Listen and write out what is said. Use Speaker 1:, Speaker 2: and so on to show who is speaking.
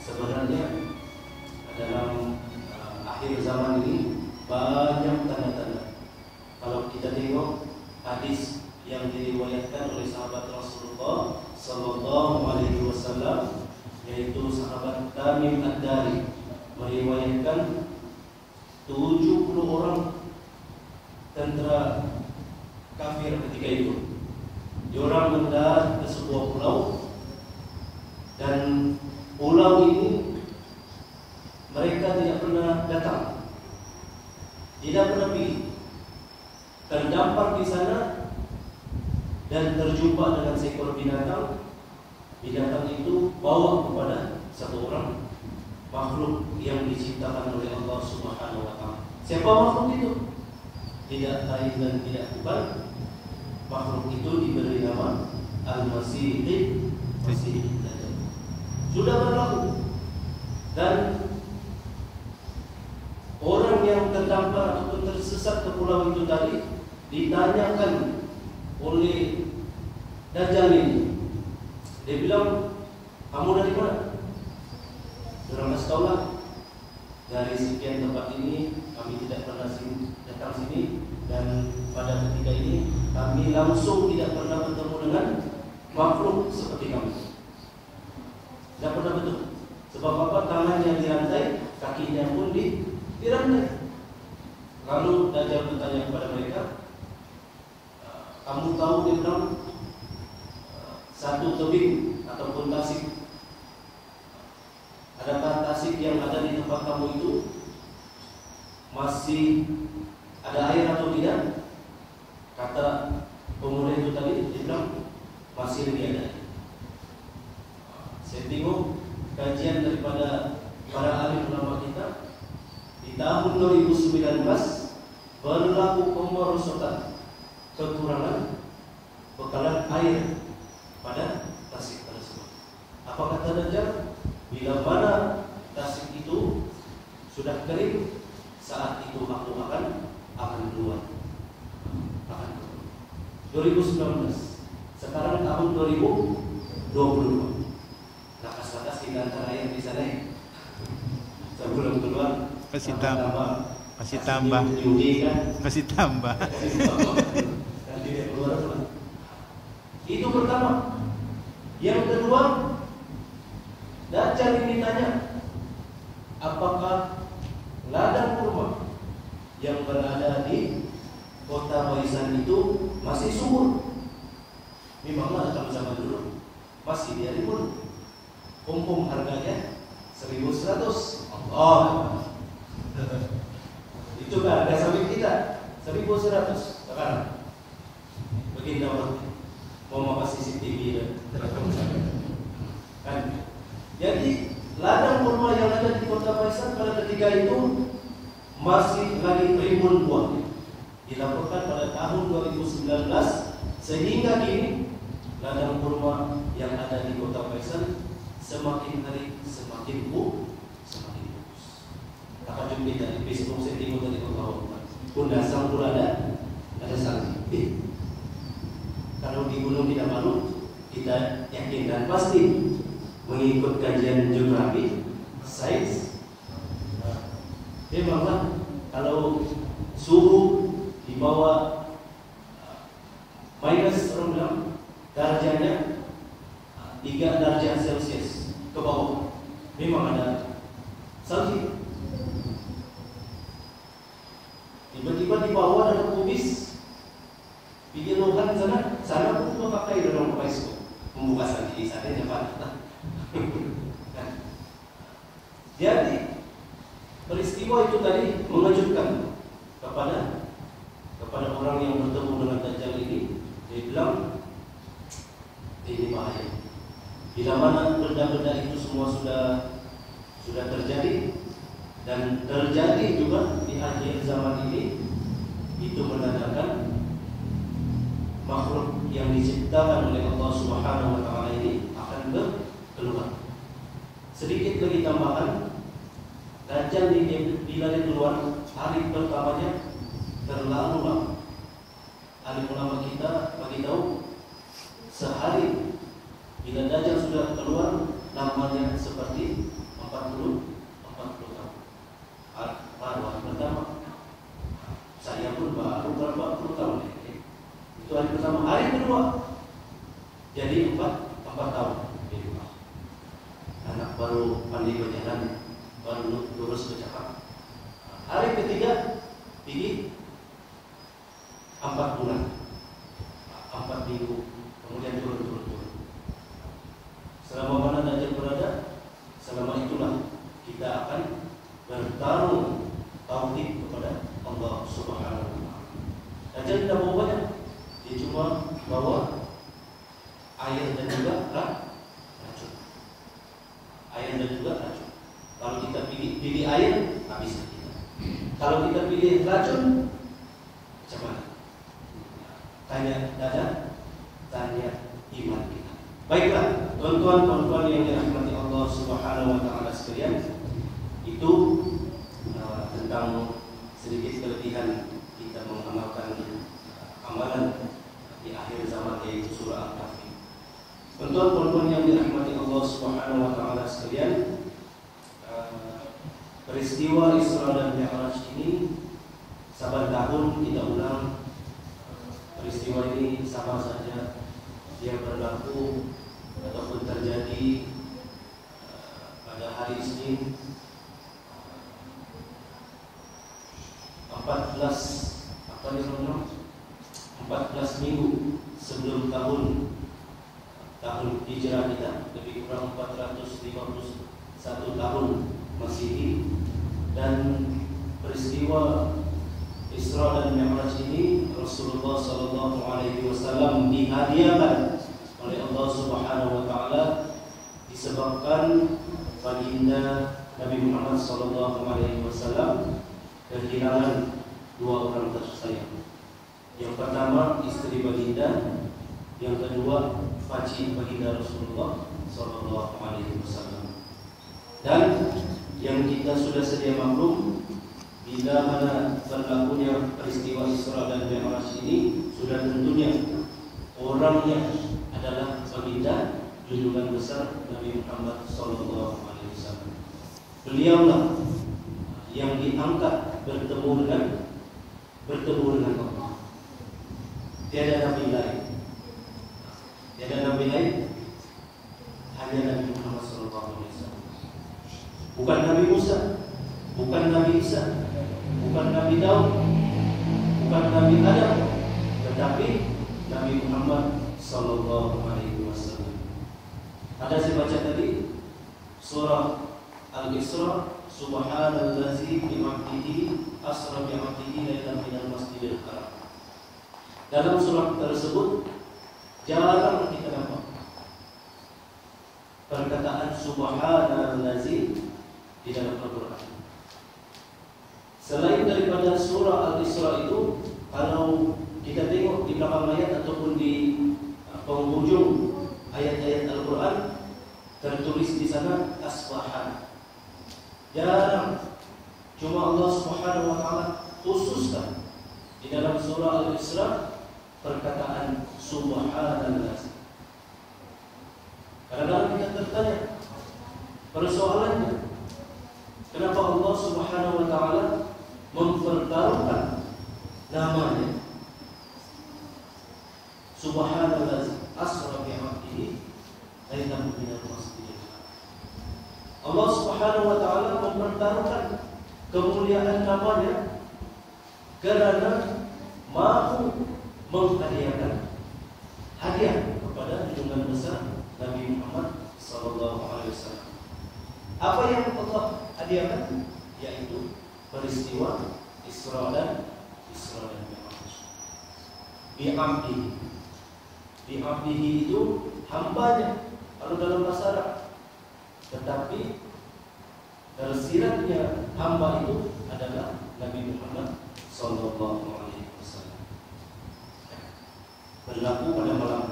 Speaker 1: sebenarnya dalam akhir zaman ini banyak tanda-tanda. Kalau kita tengok hadis yang diriwayatkan oleh sahabat Rasulullah Sallallahu Alaihi Wasallam, yaitu sahabat Tamim Ad-Dari, meriwayatkan 70 orang tentara kafir ketika itu. Diorang mendarat ke sebuah pulau, dan pulau ini mereka tidak pernah datang, tidak pernah pergi, terdampar di sana dan terjumpa dengan seekor binatang. Binatang itu bawa kepada satu orang makhluk yang diciptakan oleh Allah Subhanahu wa Ta'ala. Siapa makhluk itu? Tidak lain dan tidak bukan, makhluk itu diberi nama Al-Masih Dajjal. Sudah berlaku, dan orang yang terdampar ataupun tersesat ke pulau itu tadi ditanyakan oleh Dajjal ini. Dia bilang, kamu dari mana? Orang kasih tahu lah, dari sekian tempat ini kami tidak pernah datang sini, dan pada ketika ini kami langsung tidak pernah bertemu dengan makhluk seperti kamu. Tidak pernah betul. Sebab apa? Tangannya dirantai, kakinya pun dirantai. Lalu Dajjal bertanya kepada mereka, kamu tahu, dia bilang, satu tebing ataupun tasik, adakah tasik yang ada di tempat kamu itu masih ada air atau tidak? Kata pemuda itu tadi, dia bilang masih lebih ada. Saya tengok kajian daripada para ahli ulama kita di tahun 2019 berlaku kemerosotan, kekurangan bekalan air pada tasik tersebut. Apa kata Dajjal? Bila mana tasik itu sudah kering, saat itu aku akan keluar. 2019. Sekarang tahun 2022. Lakas-lakas kita antara air di sana. Sebelum keluar
Speaker 2: Kasih tambah.
Speaker 1: Itu pertama. Yang kedua, Dajjal ini tanya, apakah ladang kurma yang berada di kota Baisan itu masih subur? Memanglah dalam zaman dulu masih di ribu. Pom harganya 1.100. Oh, itu kan harga sawit kita 1.100 sekarang. Begini orang mau makan CCTV kan. Jadi ladang kurma yang ada di kota Baisan pada ketika itu masih lagi ribuan buah. Dilaporkan pada tahun 2019, sehingga kini ladang kurma yang ada di kota Baisan semakin hari semakin bagus. Apa jumpa dari Facebook saya tengok dari kota pun dasar pun ada sang. Kalau di gunung tidak malu, kita yakin dan pasti mengikut kajian geografi, sains. Memanglah kalau suhu di bawah minus, orang bilang darjahnya 3 derajat Celcius ke bawah, memang ada salju. Tiba-tiba di bawah ada kubis, bikin lohan sana pun pakai dalam Facebook membuka salju di sana cepat. Jadi peristiwa itu tadi mengejutkan kepada orang yang bertemu dengan Dajjal ini. Dia bilang ini bahaya. Bila mana benda-benda itu semua sudah terjadi, dan terjadi juga di akhir zaman ini, itu menandakan makhluk yang diciptakan oleh Allah Subhanahu wa Ta'ala ini akan keluar. Sedikit lagi tambahan, Dajjal bila dia keluar, hari pertamanya terlalu lama. Alim ulama kita bagi tahu, sehari bila Dajjal sudah keluar, namanya seperti baru pandai berjalan, baru lurus bercakap. Hari ketiga pergi 4 bulan, 4 minggu, kemudian turun. Selama mana Dajjal berada, selama itulah kita akan bertarung tauhid kepada Allah Subhanahu wa taala. Dajjal tidak bawa banyak, dia cuma bawa air dan juga racun. Air dan juga racun. Kalau kita pilih air, habis kita. Kalau kita pilih racun, macam mana? Tanya dada, tanya iman kita. Baiklah, tuan-tuan yang dirahmati Allah Subhanahu wa taala sekalian, itu tentang sedikit kelebihan kita mengamalkan amalan di akhir zaman, yaitu surah Al-Kahfi. Tuan-tuan yang dirahmati Allah Subhanahu wa taala sekalian, peristiwa Isra dan Mi'raj ini saban tahun kita ulang. Peristiwa ini sama saja dia berlaku ataupun terjadi pada hari Isnin 14 minggu sebelum tahun hijrah kita, lebih kurang 451 tahun Masehi. Dan peristiwa Isra dan Mi'raj ini Rasulullah SAW dihadiahkan oleh Allah Subhanahu wa taala disebabkan baginda Nabi Muhammad SAW kehilangan 2 orang tersayang. Yang pertama istri baginda, yang kedua faci baginda Rasulullah SAW. Dan yang kita sudah sedia maklum, bila mana berlakunya peristiwa Isra dan Mi'raj ini, sudah tentunya orangnya adalah baginda junjungan besar Nabi Muhammad SAW. Beliaulah yang diangkat bertemu dengan Allah. Tiada nabi lain, hanya Nabi Muhammad SAW. Bukan Nabi Musa, bukan Nabi Isa, bukan Nabi Daud, bukan Nabi Adam, tetapi Nabi Muhammad SAW. Ada saya baca tadi surah Al-Isra, Subhanallazi bi'abdihi asra bi'abdihi lailan minal masjidil haram. Dalam surah tersebut jarang kita dapat perkataan Subhanallazi di dalam Al-Quran. Selain daripada surah Al-Isra itu, kalau kita tengok di belakang ayat ataupun di penghujung ayat-ayat Al-Quran, tertulis di sana Asbahan. Jarang. Cuma Allah Subhanahu wa taala khususkan di dalam surah Al-Isra perkataan Subhanallah. Kadang-kadang kita tertanya, persoalannya, kenapa Allah Subhanahu wa taala mempertaruhkan namanya Subhanallah asra bi'abdihi lailan minal masjidil haram. Allah Subhanahu wa taala mempertaruhkan kemuliaan namanya kerana mahu menghadiahkan hadiah kepada junjungan besar Nabi Muhammad SAW. Apa yang Allah hadiahkan? Yaitu peristiwa Isra dan Mi'raj. Bi'abdihi itu hambanya kalau dalam bahasa Arab. Tetapi tersiratnya hamba itu adalah Nabi Muhammad SAW. Berlaku pada malam